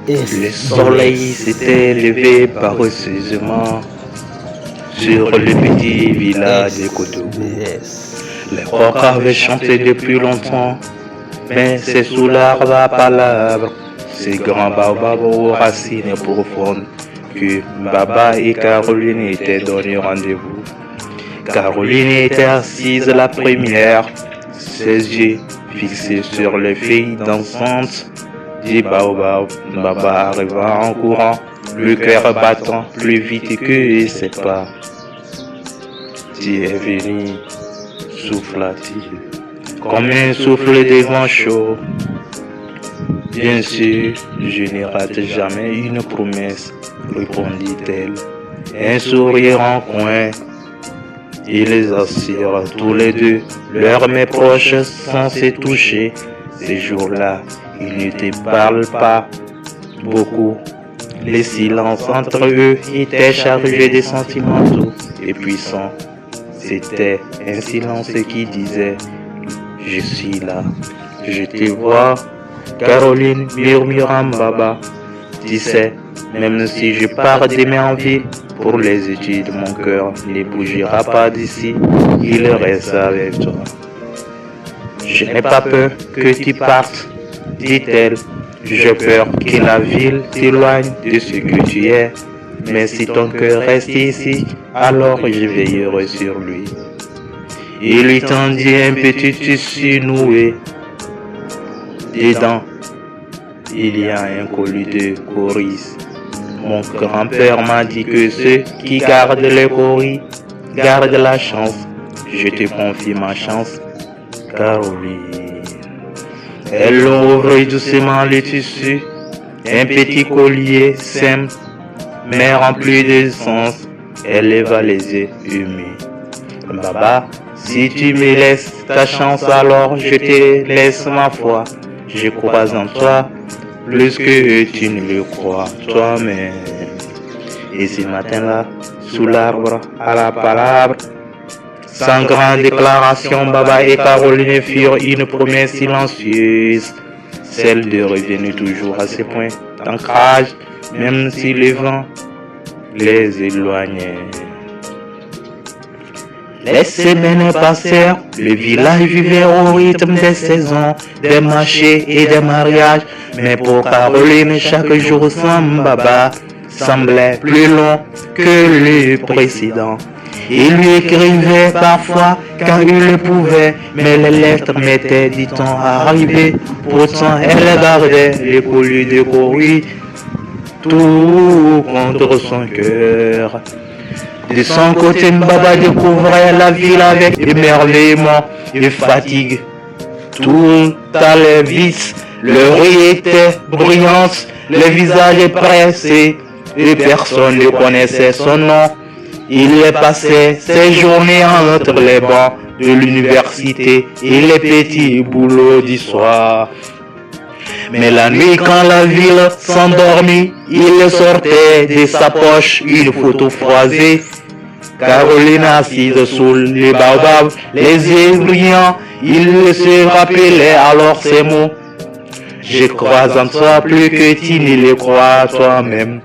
Le soleil s'était levé paresseusement sur le petit village de Kotobo. Les coqs avaient chanté depuis longtemps, mais c'est sous l'arbre à palabres, ces grands baobabs aux racines profondes, que Baba et Caroline étaient donnés rendez-vous. Caroline était assise la première, ses yeux fixés sur les feuilles dansantes du baobab. Baba arriva en courant, le cœur battant plus vite que ses pas. Tu es venu, souffla-t-il, comme un souffle de vent chaud. Bien sûr, je ne rate jamais une promesse, répondit-elle, un sourire en coin. Ils assirent tous les deux, leurs mains proches sans se toucher. Ces jours-là, ils ne te parlent pas beaucoup. Les silences entre eux étaient chargés de sentiments doux et puissants. C'était un silence qui disait « Je suis là, je te vois ». Caroline murmura Baba, tu sais, même si je pars demain en ville pour les études, mon cœur ne bougera pas d'ici, il reste avec toi. Je n'ai pas peur que tu partes, dit-elle, j'ai peur que la ville t'éloigne de ce que tu es, mais si ton cœur reste ici, alors je veillerai sur lui. Il lui tendit un petit tissu noué. Dedans, il y a un colis de coris. Mon grand-père m'a dit que ceux qui gardent les coris gardent la chance. Je te confie ma chance, Caroline. Elle ouvrit doucement le tissu, un petit collier simple, mais rempli de sens. Elle leva les yeux humides. Baba, si tu me laisses ta chance, alors je te laisse ma foi. Je crois en toi plus que tu ne le crois toi-même. Et ce matin-là, sous l'arbre à la palabre, sans grande déclaration, Baba et Caroline firent une promesse silencieuse, celle de revenir toujours à ce point d'ancrage, même si le vent les éloignait. Les semaines passèrent, le village vivait au rythme des saisons, des marchés et des mariages. Mais pour Caroline, chaque jour sans Baba semblait plus long que le précédent. Il lui écrivait parfois quand il le pouvait, mais les lettres mettaient du temps à arriver. Pourtant, elle gardait les colis de courrier tout contre son cœur. De son côté, Baba découvrait la ville avec émerveillement et fatigue. Tout allait vite, le riz était brillant, le visage pressé, et personne ne connaissait son nom. Il passait ses journées entre les bancs de l'université et les petits boulots du soir. Mais la nuit, quand la ville s'endormit, il sortait de sa poche une photo froissée. Caroline assise sous le baobab, les yeux brillants, il se rappelait alors ces mots. Je crois en toi plus que tu ne le crois toi-même.